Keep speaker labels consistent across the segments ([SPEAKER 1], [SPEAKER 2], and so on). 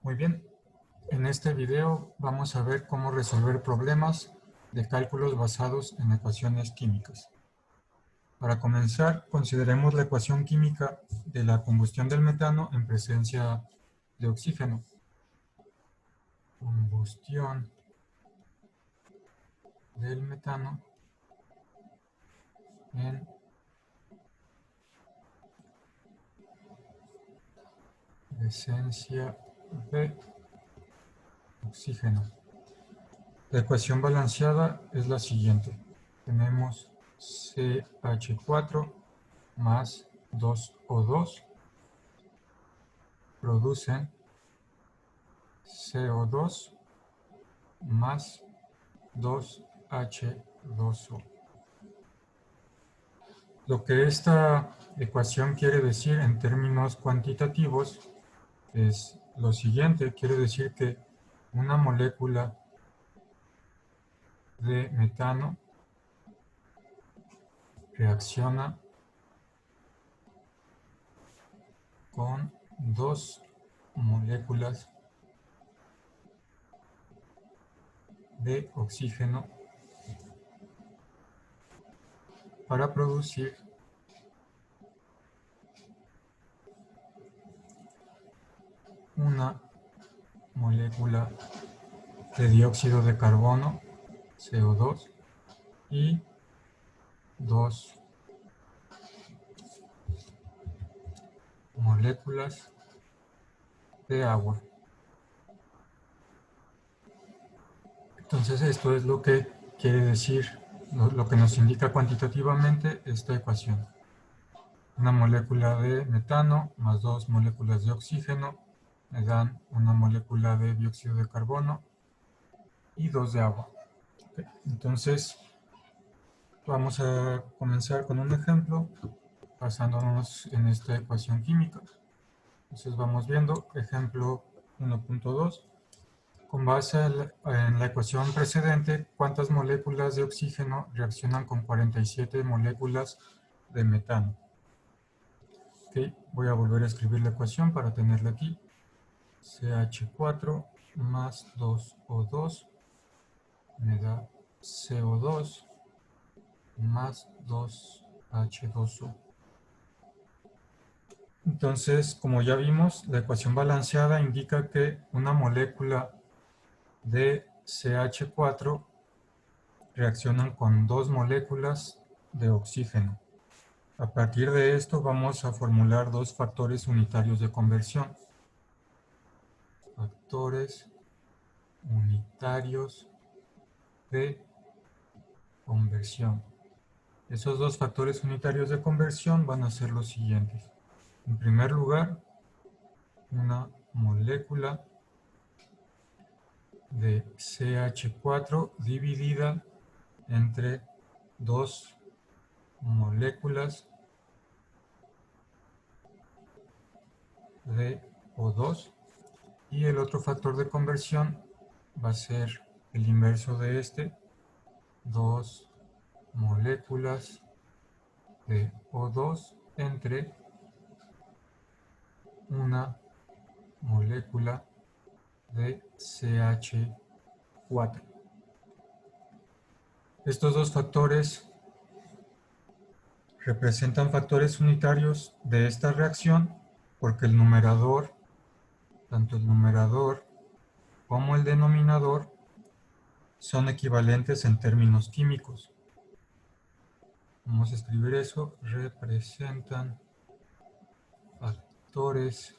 [SPEAKER 1] Muy bien, en este video vamos a ver cómo resolver problemas de cálculos basados en ecuaciones químicas. Para comenzar, consideremos la ecuación química de la combustión del metano en presencia de oxígeno. Combustión del metano en presencia de oxígeno. La ecuación balanceada es la siguiente. Tenemos CH4 más 2O2 producen CO2 más 2H2O. Lo que esta ecuación quiere decir en términos cuantitativos es lo siguiente. Quiere decir que una molécula de metano reacciona con dos moléculas de oxígeno para producir una molécula de dióxido de carbono, CO2, y dos moléculas de agua. Entonces esto es lo que quiere decir, lo que nos indica cuantitativamente esta ecuación. Una molécula de metano más dos moléculas de oxígeno me dan una molécula de dióxido de carbono y dos de agua. Entonces vamos a comenzar con un ejemplo basándonos en esta ecuación química. Entonces vamos viendo ejemplo 1.2. Con base en la ecuación precedente, ¿cuántas moléculas de oxígeno reaccionan con 47 moléculas de metano? Ok, voy a volver a escribir la ecuación para tenerla aquí. CH4 más 2O2 me da CO2 más 2H2O. Entonces, como ya vimos, la ecuación balanceada indica que una molécula de CH4 reaccionan con dos moléculas de oxígeno. A partir de esto vamos a formular dos factores unitarios de conversión. Factores unitarios de conversión. Esos dos factores unitarios de conversión van a ser los siguientes. En primer lugar, una molécula de CH4 dividida entre dos moléculas de O2, y el otro factor de conversión va a ser el inverso de este, dos moléculas de O2 entre una molécula de CH4. Estos dos factores representan factores unitarios de esta reacción porque el numerador, tanto el numerador como el denominador, son equivalentes en términos químicos. Vamos a escribir eso. Representan factores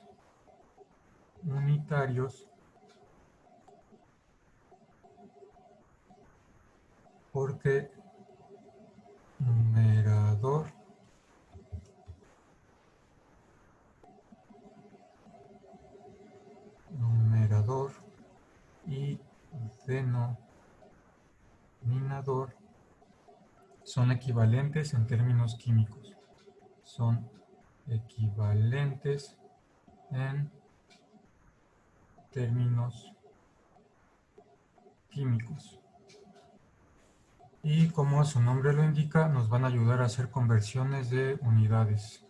[SPEAKER 1] unitarios porque numerador y denominador son equivalentes en términos químicos. Son equivalentes en términos químicos. Y como su nombre lo indica, nos van a ayudar a hacer conversiones de unidades.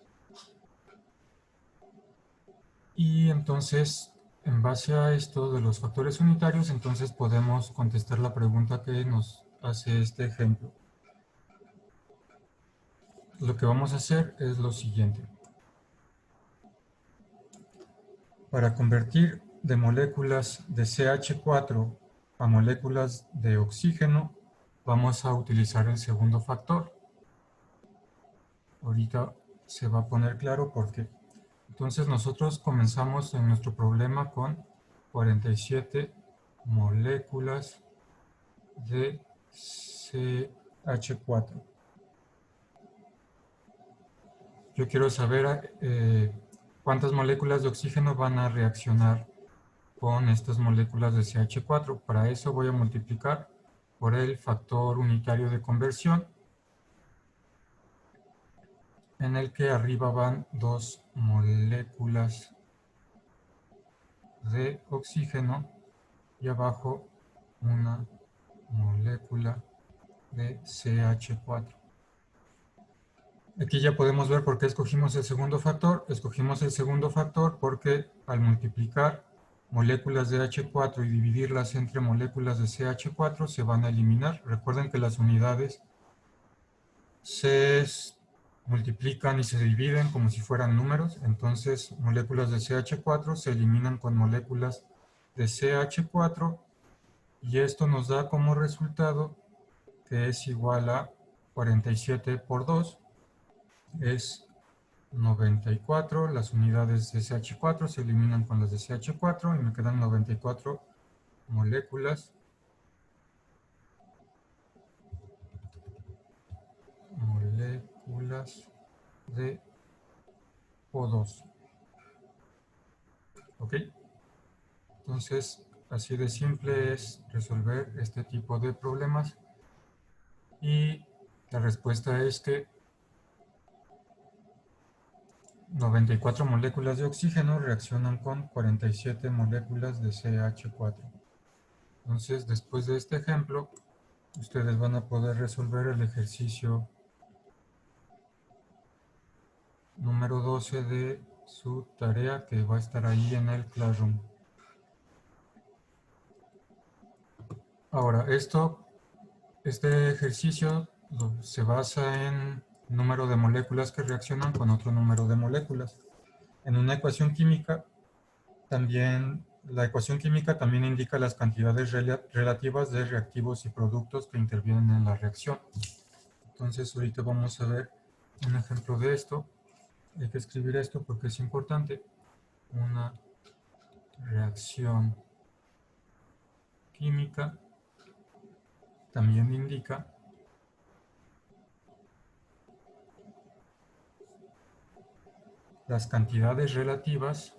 [SPEAKER 1] Y entonces en base a esto de los factores unitarios, entonces podemos contestar la pregunta que nos hace este ejemplo. Lo que vamos a hacer es lo siguiente. Para convertir de moléculas de CH4 a moléculas de oxígeno, vamos a utilizar el segundo factor. Ahorita se va a poner claro por qué. Entonces nosotros comenzamos en nuestro problema con 47 moléculas de CH4. Yo quiero saber cuántas moléculas de oxígeno van a reaccionar con estas moléculas de CH4. Para eso voy a multiplicar por el factor unitario de conversión, en el que arriba van 2 moléculas de oxígeno y abajo una molécula de CH4. Aquí ya podemos ver por qué escogimos el segundo factor. Escogimos el segundo factor porque al multiplicar moléculas de H4 y dividirlas entre moléculas de CH4 se van a eliminar. Recuerden que las unidades se multiplican y se dividen como si fueran números. Entonces, moléculas de CH4 se eliminan con moléculas de CH4 y esto nos da como resultado que es igual a 47 por 2, es 94. Las unidades de CH4 se eliminan con las de CH4 y me quedan 94 moléculas de O2. ¿Ok? Entonces, así de simple es resolver este tipo de problemas. Y la respuesta es que 94 moléculas de oxígeno reaccionan con 47 moléculas de CH4. Entonces, después de este ejemplo, ustedes van a poder resolver el ejercicio número 12 de su tarea, que va a estar ahí en el Classroom. Ahora, este ejercicio se basa en número de moléculas que reaccionan con otro número de moléculas. En una ecuación química, la ecuación química también indica las cantidades relativas de reactivos y productos que intervienen en la reacción. Entonces, ahorita vamos a ver un ejemplo de esto. Hay que escribir esto porque es importante. Una reacción química también indica las cantidades relativas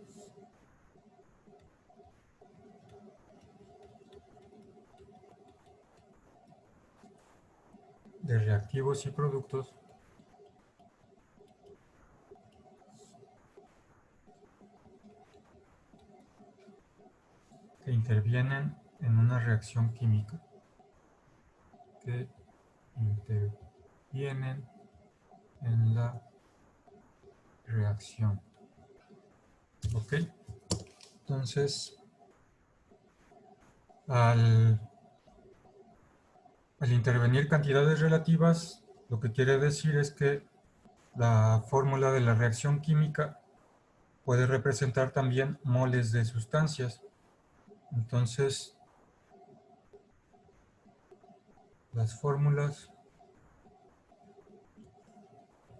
[SPEAKER 1] de reactivos y productos que intervienen en una reacción química. Que intervienen en la reacción. ¿Ok? Entonces, al intervenir cantidades relativas, lo que quiere decir es que la fórmula de la reacción química puede representar también moles de sustancias. Entonces, las fórmulas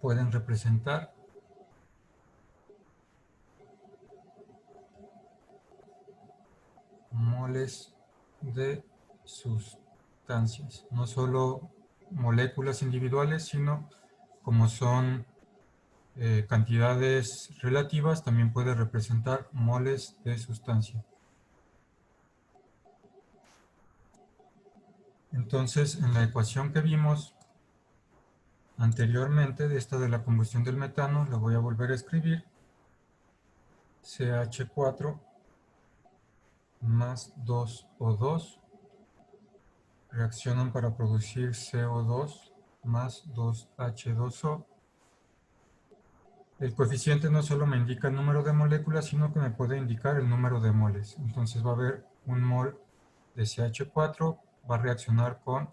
[SPEAKER 1] pueden representar moles de sustancias, no solo moléculas individuales, sino como son cantidades relativas, también puede representar moles de sustancia. Entonces, en la ecuación que vimos anteriormente, de esta de la combustión del metano, la voy a volver a escribir. CH4 más 2O2 reaccionan para producir CO2 más 2H2O. El coeficiente no solo me indica el número de moléculas, sino que me puede indicar el número de moles. Entonces va a haber un mol de CH4, va a reaccionar con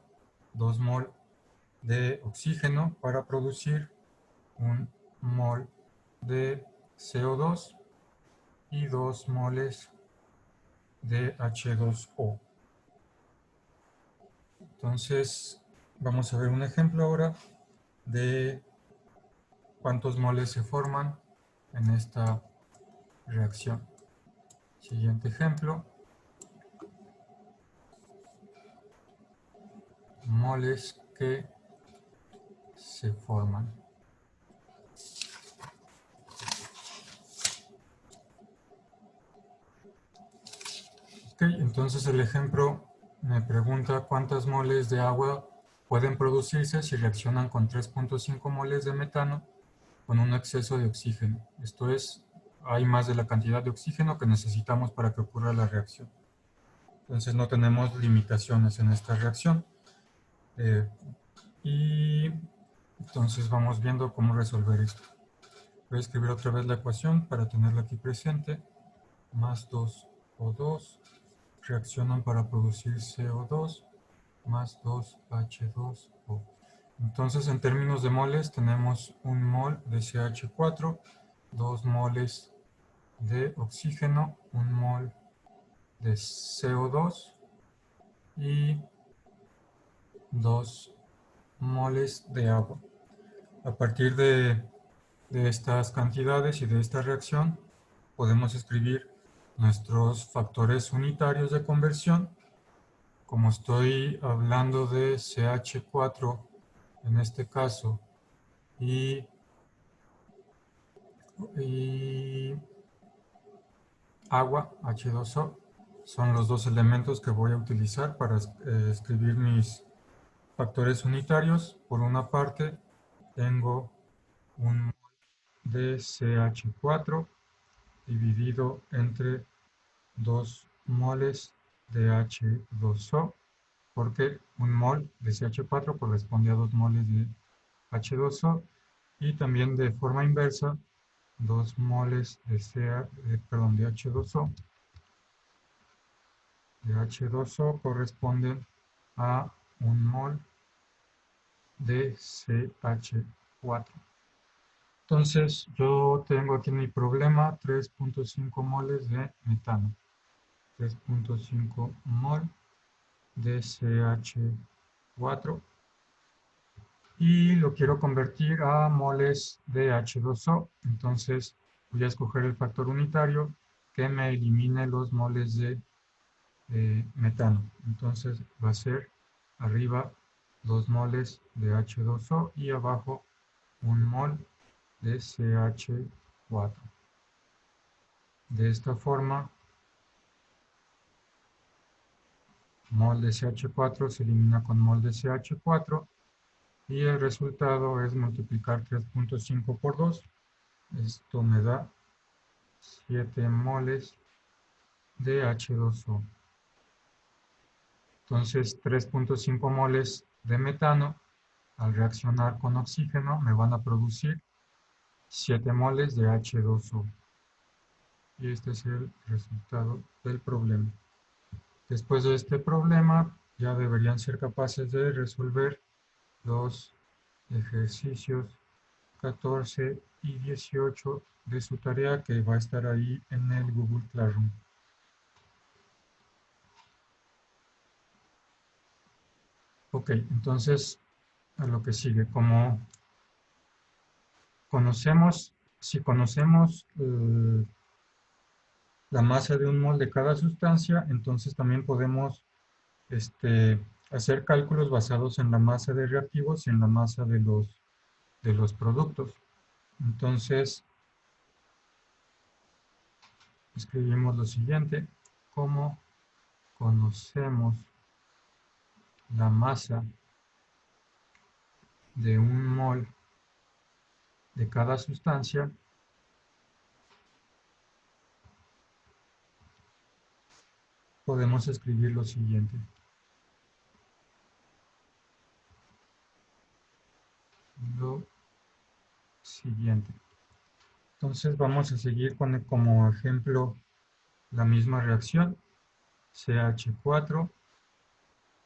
[SPEAKER 1] 2 mol de oxígeno para producir un mol de CO2 y 2 moles de H2O. Entonces, vamos a ver un ejemplo ahora de cuántos moles se forman en esta reacción. Siguiente ejemplo, moles que se forman. Ok, entonces el ejemplo me pregunta cuántas moles de agua pueden producirse si reaccionan con 3.5 moles de metano con un exceso de oxígeno. Esto es, hay más de la cantidad de oxígeno que necesitamos para que ocurra la reacción. Entonces no tenemos limitaciones en esta reacción. Y entonces vamos viendo cómo resolver esto. Voy a escribir otra vez la ecuación para tenerla aquí presente. Más 2O2 reaccionan para producir CO2 más 2H2O. Entonces, en términos de moles, tenemos un mol de CH4, 2 moles de oxígeno, un mol de CO2 y 2 moles de agua. A partir de estas cantidades y de esta reacción, podemos escribir nuestros factores unitarios de conversión. Como estoy hablando de CH4 en este caso y agua, H2O, son los dos elementos que voy a utilizar para escribir mis factores unitarios. Por una parte, tengo un de CH4 dividido entre 2 moles de H2O, porque un mol de CH4 corresponde a 2 moles de H2O, y también de forma inversa, 2 moles de H2O corresponden a un mol de CH4. Entonces, yo tengo aquí en mi problema 3.5 moles de metano, 3.5 mol de CH4, y lo quiero convertir a moles de H2O. Entonces, voy a escoger el factor unitario que me elimine los moles de metano. Entonces, va a ser arriba 2 moles de H2O y abajo 1 mol de CH4. De esta forma, mol de CH4 se elimina con mol de CH4 y el resultado es multiplicar 3.5 por 2. Esto me da 7 moles de H2O. Entonces, 3.5 moles de metano, al reaccionar con oxígeno, me van a producir 7 moles de H2O. Y este es el resultado del problema. Después de este problema, ya deberían ser capaces de resolver los ejercicios 14 y 18 de su tarea, que va a estar ahí en el Google Classroom. Ok, entonces a lo que sigue. Como conocemos, si conocemos la masa de un mol de cada sustancia, entonces también podemos hacer cálculos basados en la masa de reactivos y en la masa de los productos. Entonces, escribimos lo siguiente: como conocemos la masa de un mol de cada sustancia, podemos escribir lo siguiente. Lo siguiente. Entonces vamos a seguir con como ejemplo la misma reacción. CH4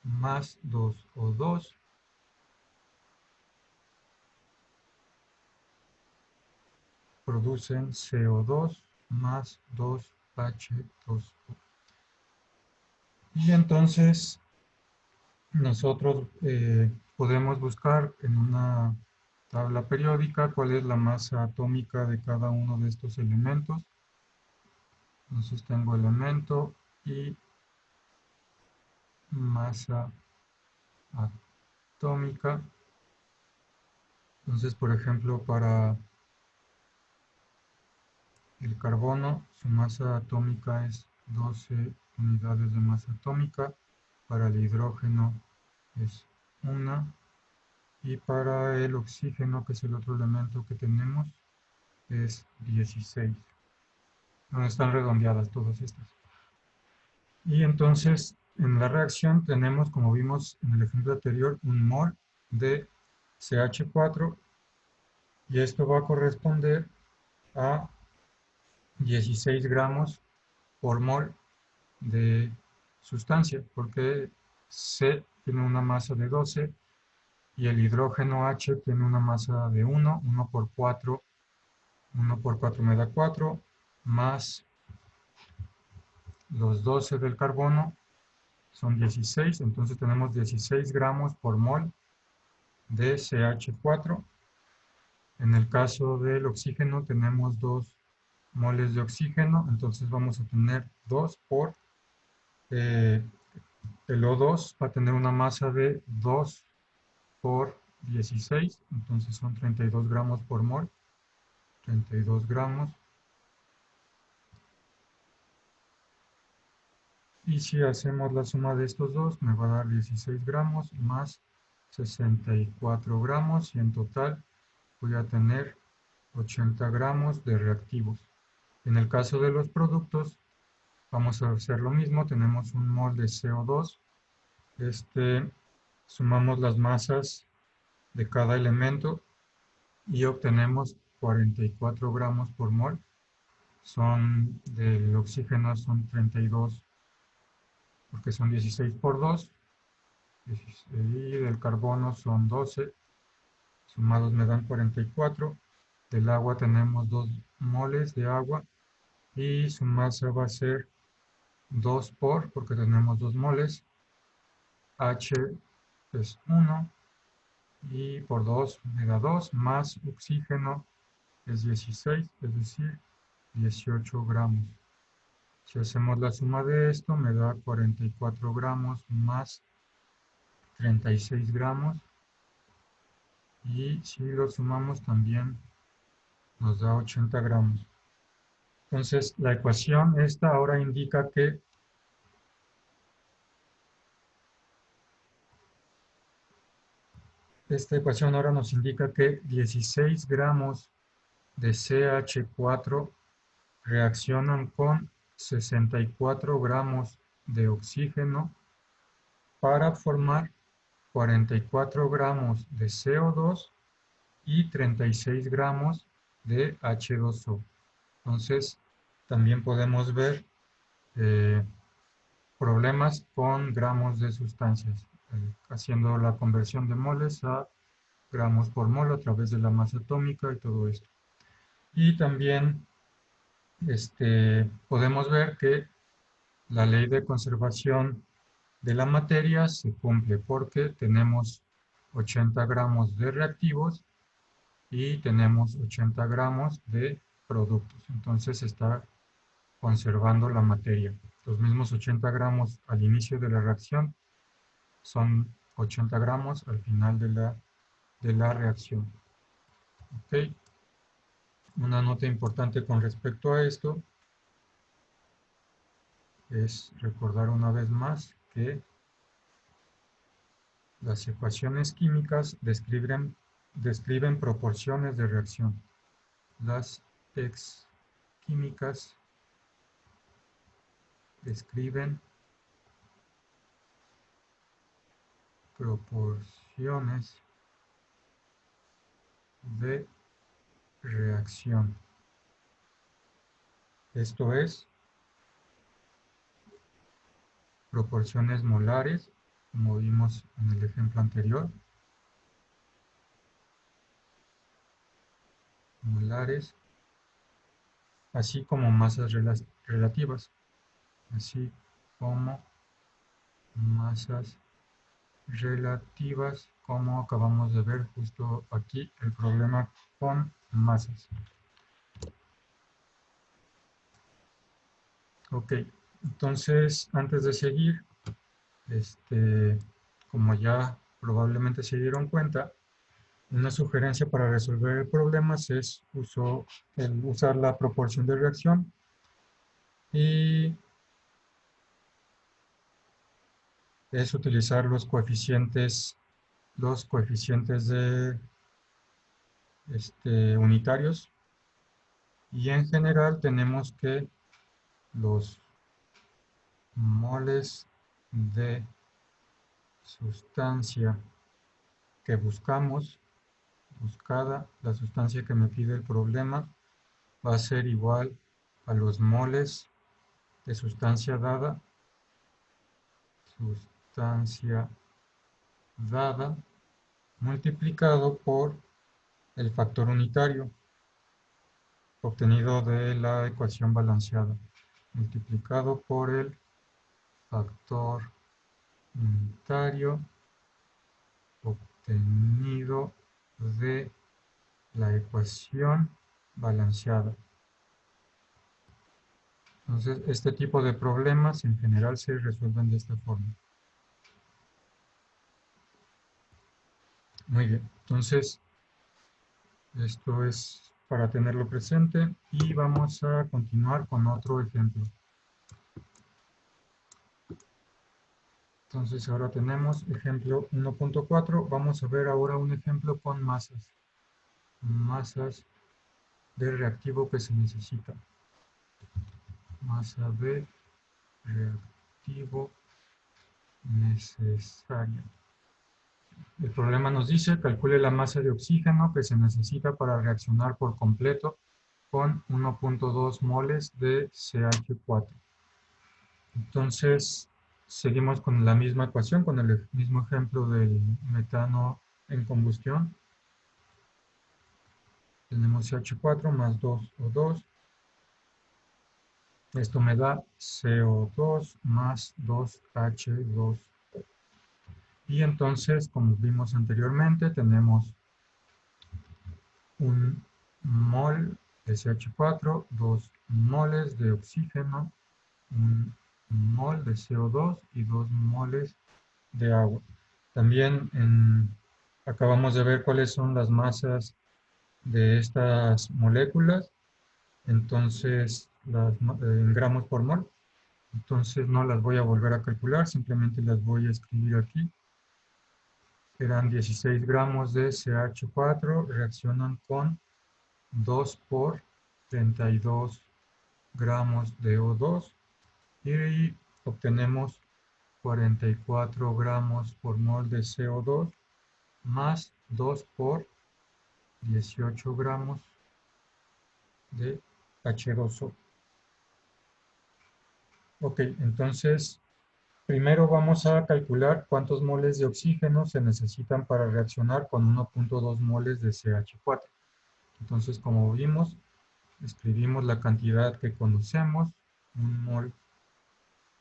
[SPEAKER 1] más 2O2 producen CO2 más 2H2O. Y entonces nosotros podemos buscar en una tabla periódica cuál es la masa atómica de cada uno de estos elementos. Entonces tengo elemento y masa atómica. Entonces, por ejemplo, para el carbono, su masa atómica es 12 unidades de masa atómica. Para el hidrógeno es 1. Y para el oxígeno, que es el otro elemento que tenemos, es 16. No están redondeadas todas estas. Y entonces, en la reacción tenemos, como vimos en el ejemplo anterior, un mol de CH4 y esto va a corresponder a 16 gramos por mol de sustancia, porque C tiene una masa de 12 y el hidrógeno H tiene una masa de 1, 1 por 4, 1 por 4 me da 4, más los 12 del carbono son 16, entonces tenemos 16 gramos por mol de CH4. En el caso del oxígeno tenemos 2 moles de oxígeno, entonces vamos a tener 2 por el O2 va a tener una masa de 2 por 16, entonces son 32 gramos por mol, 32 gramos. Y si hacemos la suma de estos dos, me va a dar 16 gramos más 64 gramos y en total voy a tener 80 gramos de reactivos. En el caso de los productos, vamos a hacer lo mismo, tenemos un mol de CO2, sumamos las masas de cada elemento y obtenemos 44 gramos por mol. Del oxígeno son 32, porque son 16 por 2, y del carbono son 12, sumados me dan 44. Del agua tenemos 2 moles de agua y su masa va a ser 2 porque tenemos 2 moles, H es 1 y por 2 me da 2, más oxígeno es 16, es decir, 18 gramos. Si hacemos la suma de esto, me da 44 gramos más 36 gramos. Y si lo sumamos también nos da 80 gramos. Entonces, la ecuación esta ahora indica que esta ecuación ahora nos indica que 16 gramos de CH4 reaccionan con 64 gramos de oxígeno para formar 44 gramos de CO2 y 36 gramos de H2O. Entonces, también podemos ver problemas con gramos de sustancias, haciendo la conversión de moles a gramos por mol a través de la masa atómica y todo esto. Y también podemos ver que la ley de conservación de la materia se cumple porque tenemos 80 gramos de reactivos y tenemos 80 gramos de productos. Entonces está conservando la materia. Los mismos 80 gramos al inicio de la reacción son 80 gramos al final de la reacción. ¿Okay? Una nota importante con respecto a esto es recordar una vez más que las ecuaciones químicas describen proporciones de reacción. Las ex químicas describen proporciones de reacción. Esto es proporciones molares, como vimos en el ejemplo anterior. Molares, así como masas relativas, así como masas relativas, como acabamos de ver justo aquí el problema con masas. Ok, entonces antes de seguir, como ya probablemente se dieron cuenta, una sugerencia para resolver el problema es usar la proporción de reacción y es utilizar los coeficientes de unitarios, y en general tenemos que los moles de sustancia que la sustancia que me pide el problema, va a ser igual a los moles de sustancia dada, multiplicado por el factor unitario obtenido de la ecuación balanceada, multiplicado por el factor unitario obtenido de la ecuación balanceada. Entonces, este tipo de problemas en general se resuelven de esta forma. Muy bien, entonces esto es para tenerlo presente y vamos a continuar con otro ejemplo. Entonces ahora tenemos ejemplo 1.4. Vamos a ver ahora un ejemplo con masas. Masas de reactivo que se necesita. Masa de reactivo necesaria. El problema nos dice, calcule la masa de oxígeno que se necesita para reaccionar por completo con 1.2 moles de CH4. Entonces, seguimos con la misma ecuación, con el mismo ejemplo del metano en combustión. Tenemos CH4 más 2O2. Esto me da CO2 más 2H2O. Y entonces, como vimos anteriormente, tenemos un mol de CH4, 2 moles de oxígeno, un mol de CO2 y 2 moles de agua. También acabamos de ver cuáles son las masas de estas moléculas, entonces en gramos por mol. Entonces no las voy a volver a calcular, simplemente las voy a escribir aquí. Serán 16 gramos de CH4, reaccionan con 2 por 32 gramos de O2 y obtenemos 44 gramos por mol de CO2 más 2 por 18 gramos de H2O. Ok, entonces primero vamos a calcular cuántos moles de oxígeno se necesitan para reaccionar con 1.2 moles de CH4. Entonces, como vimos, escribimos la cantidad que conocemos, un mol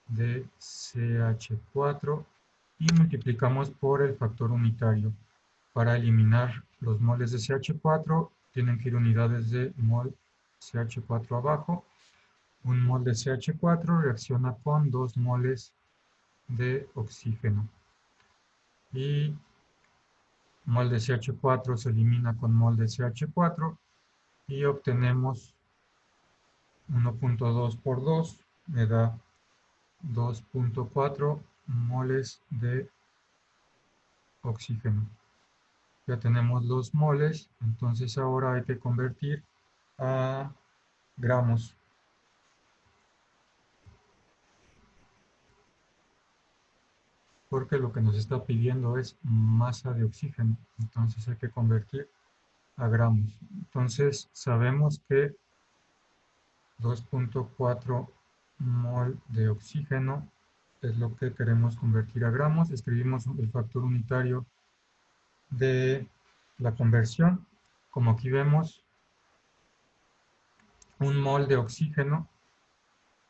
[SPEAKER 1] de CH4, y multiplicamos por el factor unitario. Para eliminar los moles de CH4, tienen que ir unidades de mol CH4 abajo. Un mol de CH4 reacciona con 2 moles de oxígeno. Y mol de CH4 se elimina con mol de CH4 y obtenemos 1.2 por 2, me da 2.4 moles de oxígeno. Ya tenemos los moles, entonces ahora hay que convertir a gramos. Porque lo que nos está pidiendo es masa de oxígeno, entonces hay que convertir a gramos. Entonces sabemos que 2.4 mol de oxígeno es lo que queremos convertir a gramos. Escribimos el factor unitario de la conversión. Como aquí vemos, un mol de oxígeno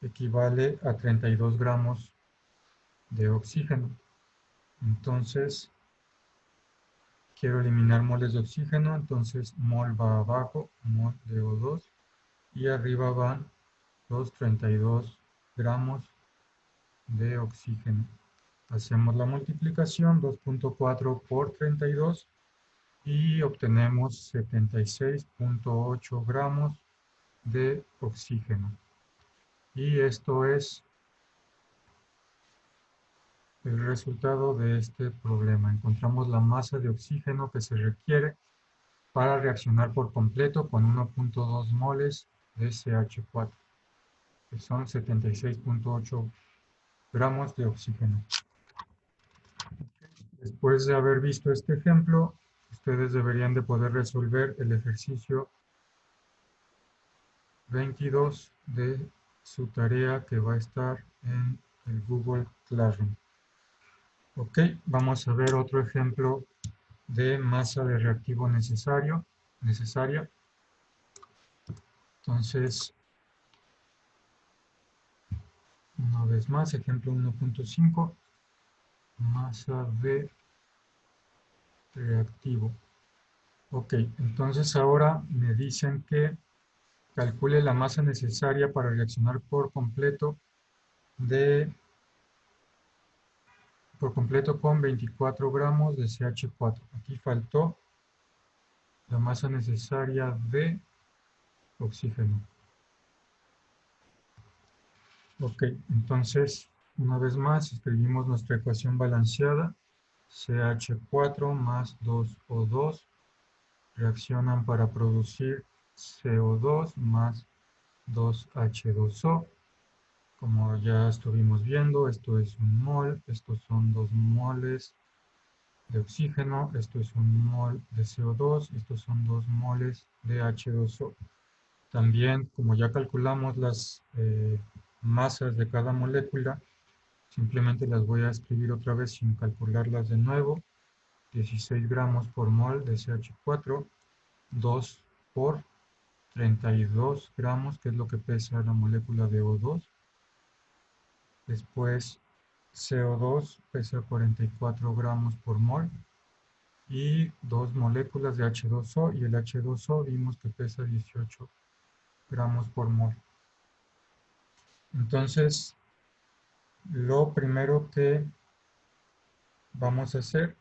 [SPEAKER 1] equivale a 32 gramos de oxígeno. Entonces, quiero eliminar moles de oxígeno, entonces mol va abajo, mol de O2, y arriba van los 32 gramos de oxígeno. Hacemos la multiplicación, 2.4 por 32, y obtenemos 76.8 gramos de oxígeno. Y esto es el resultado de este problema. Encontramos la masa de oxígeno que se requiere para reaccionar por completo con 1.2 moles de CH4, que son 76.8 gramos de oxígeno. Después de haber visto este ejemplo, ustedes deberían de poder resolver el ejercicio 22 de su tarea que va a estar en el Google Classroom. Ok, vamos a ver otro ejemplo de masa de reactivo necesaria. Entonces, una vez más, ejemplo 1.5, masa de reactivo. Ok, entonces ahora me dicen que calcule la masa necesaria para reaccionar por completo con 24 gramos de CH4. Aquí faltó la masa necesaria de oxígeno. Ok, entonces, una vez más, escribimos nuestra ecuación balanceada. CH4 más 2O2 reaccionan para producir CO2 más 2H2O. Como ya estuvimos viendo, esto es un mol, estos son 2 moles de oxígeno, esto es un mol de CO2, estos son 2 moles de H2O. También, como ya calculamos las masas de cada molécula, simplemente las voy a escribir otra vez sin calcularlas de nuevo. 16 gramos por mol de CH4, 2 por 32 gramos, que es lo que pesa la molécula de O2. Después CO2 pesa 44 gramos por mol. Y 2 moléculas de H2O, y el H2O vimos que pesa 18 gramos por mol. Entonces, lo primero que vamos a hacer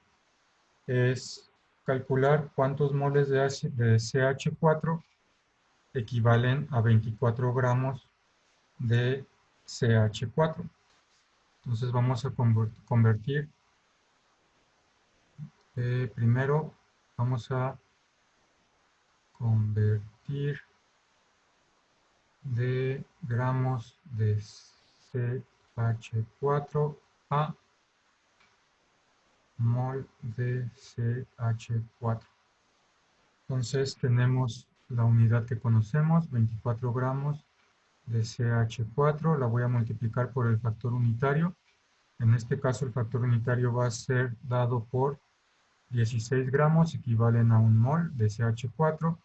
[SPEAKER 1] es calcular cuántos moles de CH4 equivalen a 24 gramos de CH4. Entonces vamos a convertir, primero vamos a convertir de gramos de CH4 a mol de CH4. Entonces tenemos la unidad que conocemos, 24 gramos de CH4, la voy a multiplicar por el factor unitario. En este caso el factor unitario va a ser dado por 16 gramos, equivalen a un mol de CH4.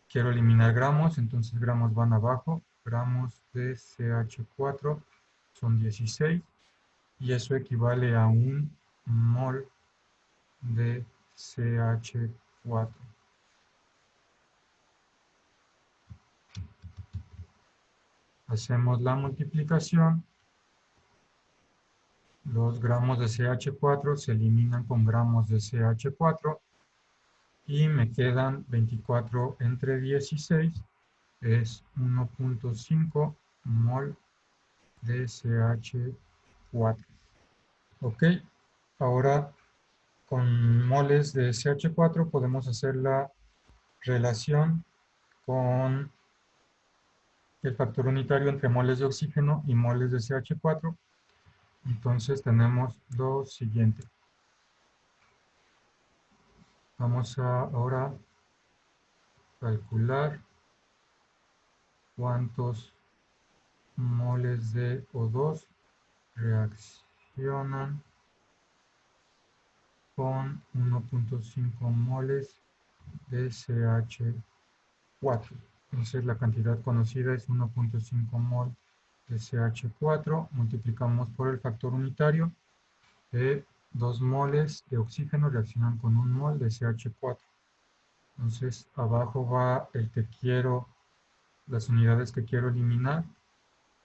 [SPEAKER 1] Quiero eliminar gramos, entonces gramos van abajo. Gramos de CH4 son 16 y eso equivale a un mol de CH4. Hacemos la multiplicación. Los gramos de CH4 se eliminan con gramos de CH4 y me quedan 24 entre 16, es 1.5 mol de CH4. Ok, ahora con moles de CH4 podemos hacer la relación con el factor unitario entre moles de oxígeno y moles de CH4. Entonces tenemos lo siguiente. Vamos a ahora calcular cuántos moles de O2 reaccionan con 1.5 moles de CH4. Entonces la cantidad conocida es 1.5 mol de CH4, multiplicamos por el factor unitario, 2 moles de oxígeno reaccionan con 1 mol de CH4. Entonces abajo va el que quiero, las unidades que quiero eliminar,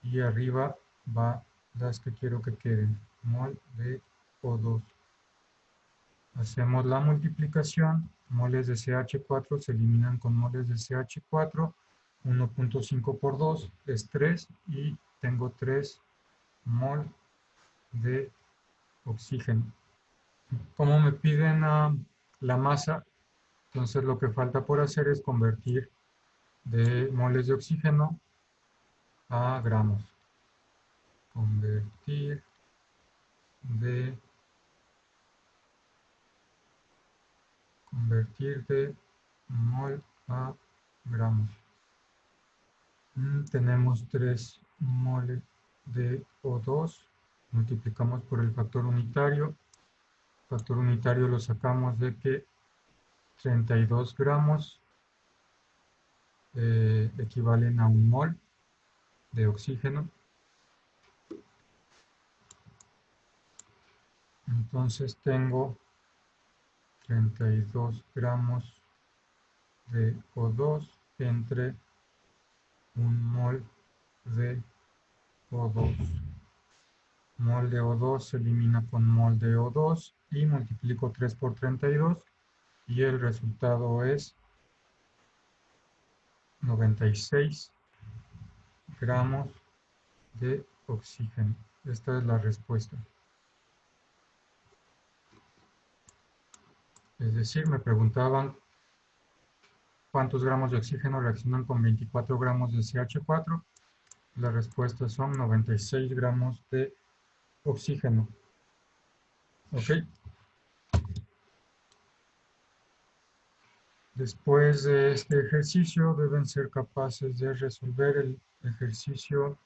[SPEAKER 1] y arriba va las que quiero que queden, mol de O2. Hacemos la multiplicación, moles de CH4 se eliminan con moles de CH4, 1.5 por 2 es 3 y tengo 3 mol de oxígeno. Como me piden la masa, entonces lo que falta por hacer es convertir de moles de oxígeno a gramos. Convertir de mol a gramos. Tenemos 3 moles de O2, multiplicamos por el factor unitario. El factor unitario lo sacamos de que 32 gramos equivalen a 1 mol de oxígeno. Entonces tengo 32 gramos de O2 entre 1 mol de O2. Mol de O2 se elimina con mol de O2 y multiplico 3 por 32 y el resultado es 96 gramos de oxígeno. Esta es la respuesta. Es decir, me preguntaban cuántos gramos de oxígeno reaccionan con 24 gramos de CH4. La respuesta son 96 gramos de oxígeno. ¿Ok? Después de este ejercicio deben ser capaces de resolver el ejercicio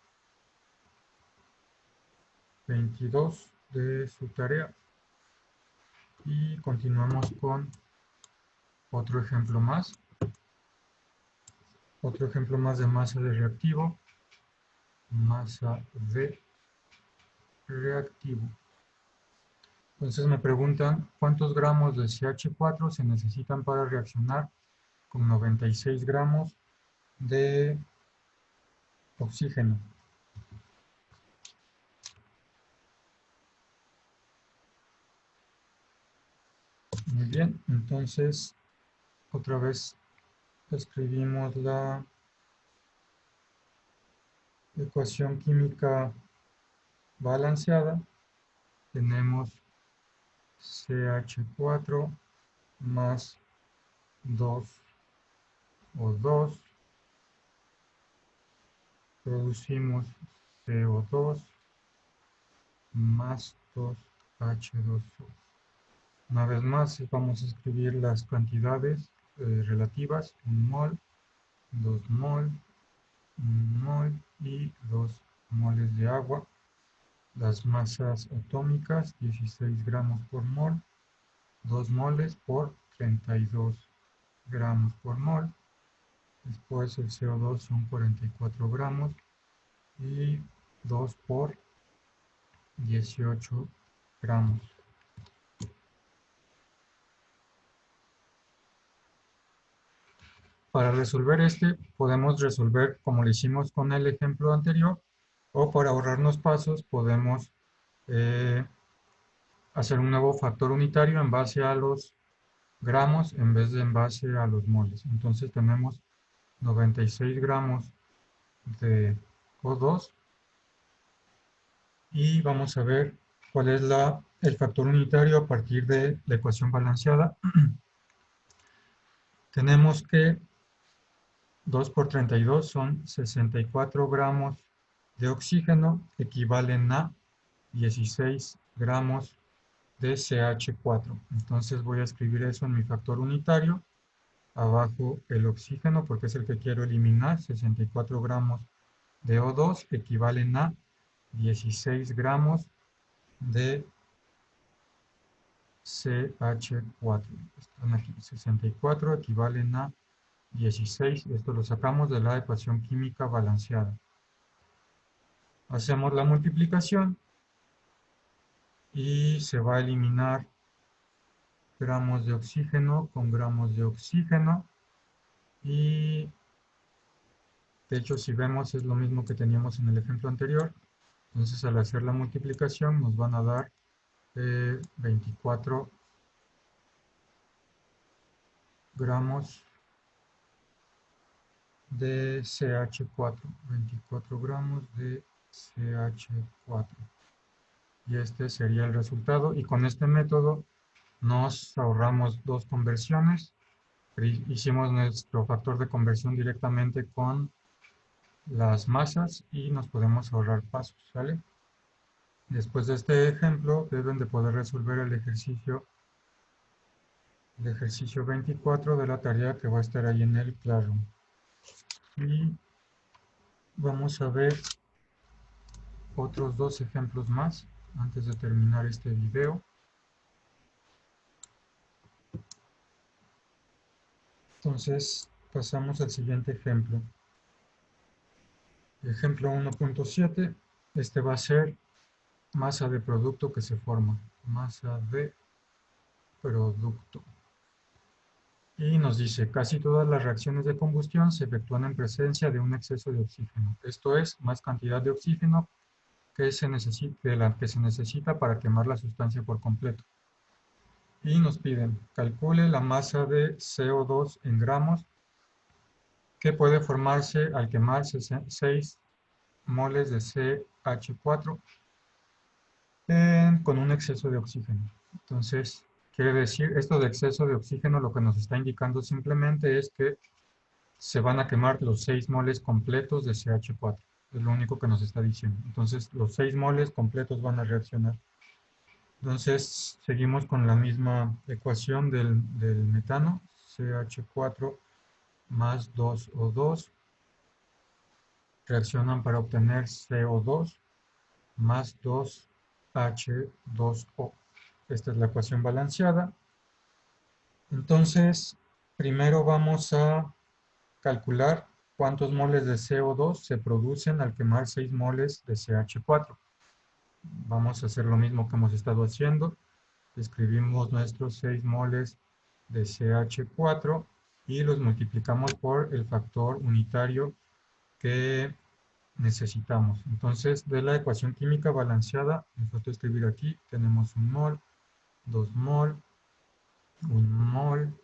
[SPEAKER 1] 22 de su tarea. Y continuamos con otro ejemplo más. Otro ejemplo más de masa de reactivo. Masa de reactivo. Entonces me preguntan cuántos gramos de CH4 se necesitan para reaccionar con 96 gramos de oxígeno. Muy bien, entonces otra vez escribimos la ecuación química balanceada. Tenemos CH4 más 2O2. Producimos CO2 más 2H2O. Una vez más vamos a escribir las cantidades relativas, 1 mol, 2 mol, 1 mol y 2 moles de agua. Las masas atómicas, 16 gramos por mol, 2 moles por 32 gramos por mol. Después el CO2 son 44 gramos y 2 por 18 gramos. Para resolver podemos resolver como lo hicimos con el ejemplo anterior, o para ahorrarnos pasos podemos hacer un nuevo factor unitario en base a los gramos en vez de en base a los moles. Entonces tenemos 96 gramos de O2 y vamos a ver cuál es el factor unitario a partir de la ecuación balanceada. Tenemos que 2 por 32 son 64 gramos de oxígeno, equivalen a 16 gramos de CH4. Entonces voy a escribir eso en mi factor unitario. Abajo el oxígeno, porque es el que quiero eliminar, 64 gramos de O2 equivalen a 16 gramos de CH4. Están aquí, 64 equivalen a 16. Esto lo sacamos de la ecuación química balanceada. Hacemos la multiplicación y se va a eliminar gramos de oxígeno con gramos de oxígeno. Y de hecho, si vemos, es lo mismo que teníamos en el ejemplo anterior. Entonces, al hacer la multiplicación, nos van a dar 24 gramos de CH4. 24 gramos de CH4. Y este sería el resultado. Y con este método nos ahorramos dos conversiones. Hicimos nuestro factor de conversión directamente con las masas y nos podemos ahorrar pasos, ¿sale? Después de este ejemplo, deben de poder resolver el ejercicio 24 de la tarea que va a estar ahí en el Classroom. Y vamos a ver otros dos ejemplos más antes de terminar este video. Entonces, pasamos al siguiente ejemplo. Ejemplo 1.7, este va a ser masa de producto que se forma. Masa de producto. Y nos dice, casi todas las reacciones de combustión se efectúan en presencia de un exceso de oxígeno. Esto es, más cantidad de oxígeno de la que se necesita para quemar la sustancia por completo. Y nos piden, calcule la masa de CO2 en gramos que puede formarse al quemar 6 moles de CH4 con un exceso de oxígeno. Entonces, quiere decir, esto de exceso de oxígeno lo que nos está indicando simplemente es que se van a quemar los 6 moles completos de CH4. Es lo único que nos está diciendo. Entonces, los 6 moles completos van a reaccionar. Entonces, seguimos con la misma ecuación del metano. CH4 más 2O2 reaccionan para obtener CO2 más 2H2O. Esta es la ecuación balanceada. Entonces, primero vamos a calcular cuántos moles de CO2 se producen al quemar 6 moles de CH4. Vamos a hacer lo mismo que hemos estado haciendo. Escribimos nuestros 6 moles de CH4 y los multiplicamos por el factor unitario que necesitamos. Entonces, de la ecuación química balanceada, me faltó escribir aquí, tenemos 1 mol, 2 mol, 1 mol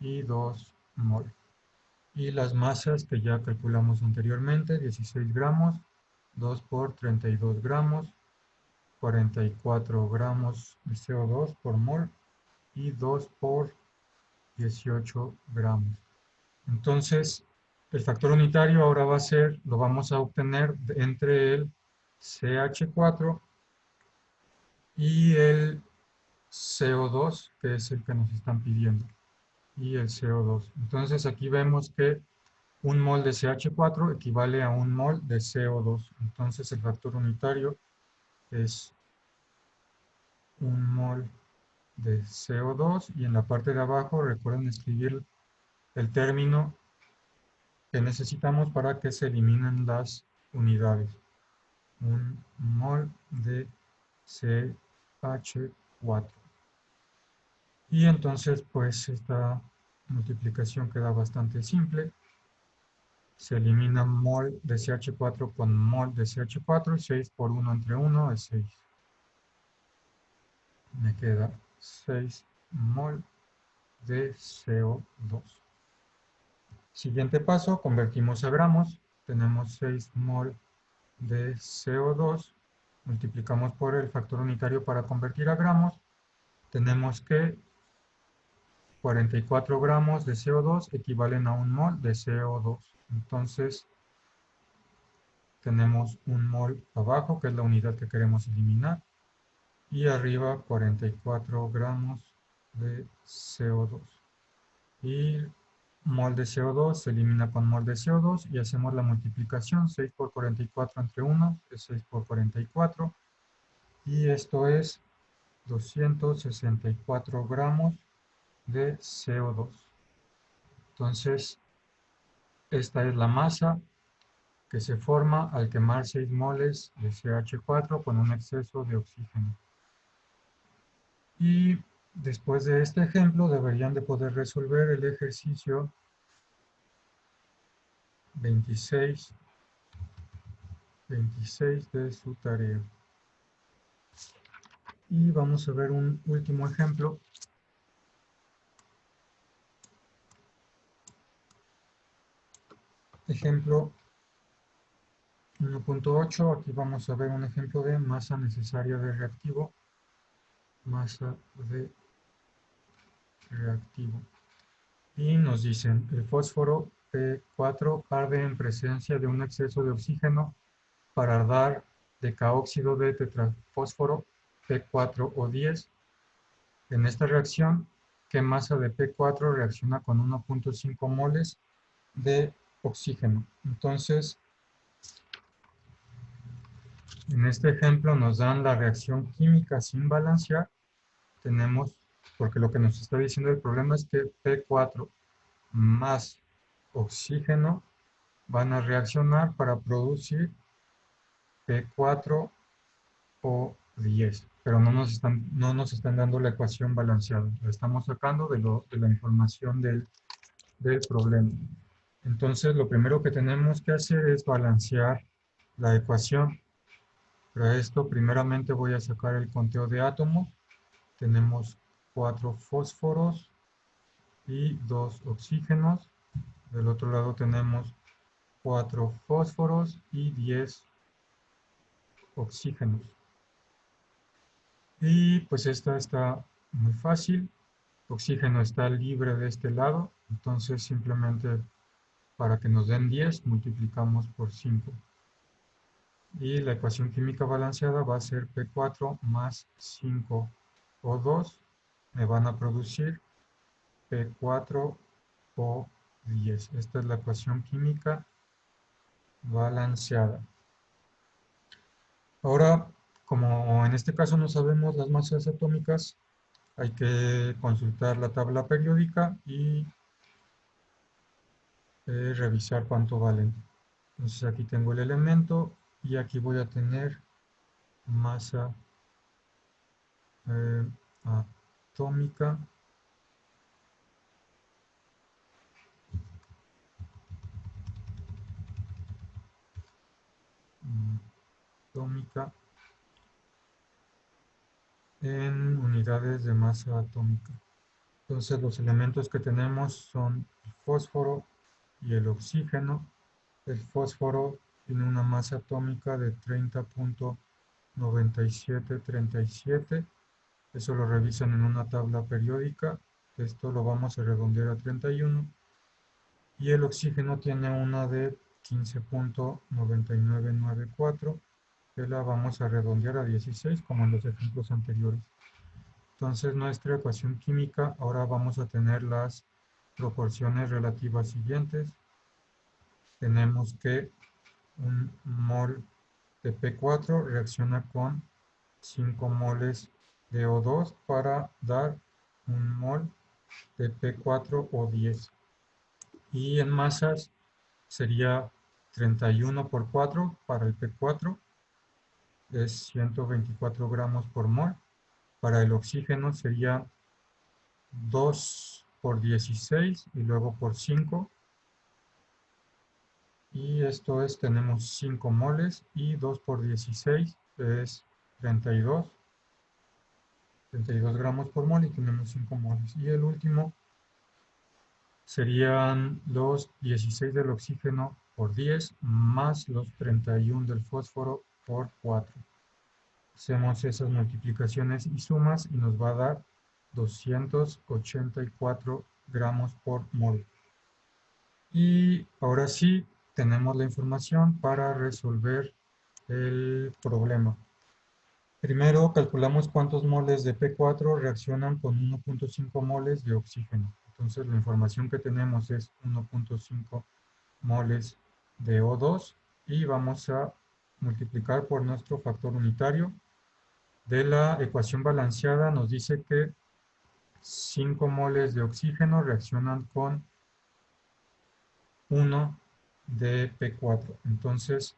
[SPEAKER 1] y 2 mol. Y las masas que ya calculamos anteriormente, 16 gramos, 2 por 32 gramos, 44 gramos de CO2 por mol y 2 por 18 gramos. Entonces, el factor unitario ahora va a ser, lo vamos a obtener entre el CH4 y el CO2, que es el que nos están pidiendo, y el CO2. Entonces aquí vemos que un mol de CH4 equivale a un mol de CO2. Entonces el factor unitario es un mol de CO2 y en la parte de abajo recuerden escribir el término que necesitamos para que se eliminen las unidades. Un mol de CH4. Y entonces pues esta multiplicación queda bastante simple. Se elimina mol de CH4 con mol de CH4, 6 por 1 entre 1 es 6. Me queda 6 mol de CO2. Siguiente paso, convertimos a gramos. Tenemos 6 mol de CO2. Multiplicamos por el factor unitario para convertir a gramos. Tenemos que 44 gramos de CO2 equivalen a un mol de CO2. Entonces, tenemos un mol abajo, que es la unidad que queremos eliminar, y arriba 44 gramos de CO2. Y mol de CO2 se elimina con mol de CO2 y hacemos la multiplicación. 6 por 44 entre 1 es 6 por 44. Y esto es 264 gramos de CO2. Entonces, esta es la masa que se forma al quemar 6 moles de CH4 con un exceso de oxígeno. Y después de este ejemplo deberían de poder resolver el ejercicio 26 de su tarea. Y vamos a ver un último ejemplo. Ejemplo 1.8, aquí vamos a ver un ejemplo de masa necesaria de reactivo. Masa de reactivo. Y nos dicen, el fósforo P4 arde en presencia de un exceso de oxígeno para dar decaóxido de tetrafósforo P4O10. En esta reacción, ¿qué masa de P4 reacciona con 1.5 moles de oxígeno? Entonces, en este ejemplo nos dan la reacción química sin balancear. Tenemos, porque lo que nos está diciendo el problema es que P4 más oxígeno van a reaccionar para producir P4O10, pero no nos están dando la ecuación balanceada. La estamos sacando de la información del problema. Entonces, lo primero que tenemos que hacer es balancear la ecuación. Para esto, primeramente voy a sacar el conteo de átomos. Tenemos 4 fósforos y 2 oxígenos. Del otro lado tenemos 4 fósforos y 10 oxígenos. Y pues esta está muy fácil. Oxígeno está libre de este lado, entonces simplemente para que nos den 10 multiplicamos por 5. Y la ecuación química balanceada va a ser P4 más 5O2. Me van a producir P4O10. Esta es la ecuación química balanceada. Ahora, como en este caso no sabemos las masas atómicas, hay que consultar la tabla periódica y revisar cuánto valen. Entonces aquí tengo el elemento y aquí voy a tener masa atómica. Atómica en unidades de masa atómica. Entonces los elementos que tenemos son el fósforo y el oxígeno. El fósforo tiene una masa atómica de 30.9737. Eso lo revisan en una tabla periódica. Esto lo vamos a redondear a 31. Y el oxígeno tiene una de 15.9994, que la vamos a redondear a 16, como en los ejemplos anteriores. Entonces, nuestra ecuación química, ahora vamos a tener las proporciones relativas siguientes. Tenemos que un mol de P4 reacciona con 5 moles de O2 para dar un mol de P4O10. Y en masas sería 31 por 4 para el P4, es 124 gramos por mol. Para el oxígeno sería 2 por 16 y luego por 5. Y esto es, tenemos 5 moles y 2 por 16 es 32 gramos por mol y tenemos 5 moles. Y el último serían los 16 del oxígeno por 10 más los 31 del fósforo por 4. Hacemos esas multiplicaciones y sumas y nos va a dar 284 gramos por mol. Y ahora sí, tenemos la información para resolver el problema. Primero calculamos cuántos moles de P4 reaccionan con 1.5 moles de oxígeno. Entonces la información que tenemos es 1.5 moles de O2 y vamos a multiplicar por nuestro factor unitario. De la ecuación balanceada nos dice que 5 moles de oxígeno reaccionan con 1 de P4. Entonces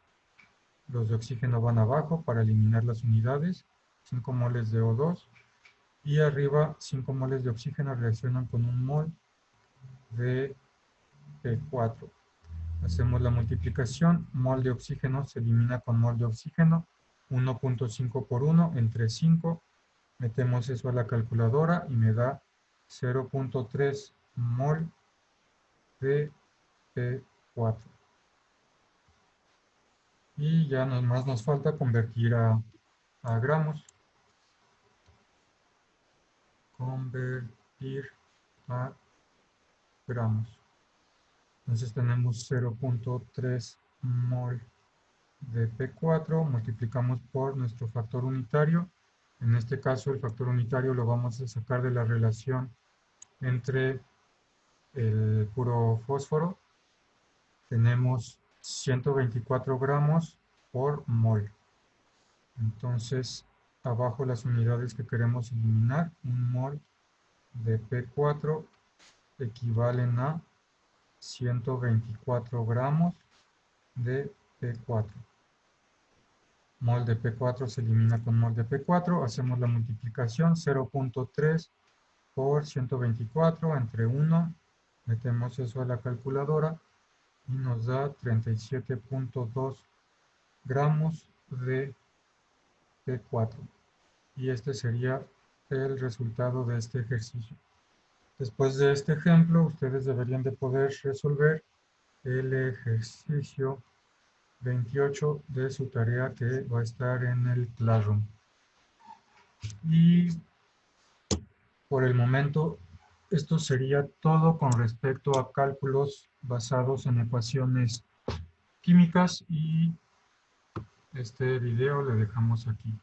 [SPEAKER 1] los de oxígeno van abajo para eliminar las unidades, 5 moles de O2, y arriba 5 moles de oxígeno reaccionan con 1 mol de P4. Hacemos la multiplicación, mol de oxígeno se elimina con mol de oxígeno, 1.5 por 1 entre 5, metemos eso a la calculadora y me da 0.3 mol de P4. Y ya más nos falta convertir a gramos. Convertir a gramos. Entonces tenemos 0.3 mol de P4, multiplicamos por nuestro factor unitario. En este caso el factor unitario lo vamos a sacar de la relación entre el puro fósforo. Tenemos 124 gramos por mol. Entonces, abajo las unidades que queremos eliminar, 1 mol de P4 equivalen a 124 gramos de P4. Mol de P4 se elimina con mol de P4. Hacemos la multiplicación, 0.3 por 124 entre 1. Metemos eso a la calculadora y nos da 37.2 gramos de P4. Y este sería el resultado de este ejercicio. Después de este ejemplo, ustedes deberían de poder resolver el ejercicio 28 de su tarea que va a estar en el Classroom. Y por el momento, esto sería todo con respecto a cálculos basados en ecuaciones químicas y este video le dejamos aquí.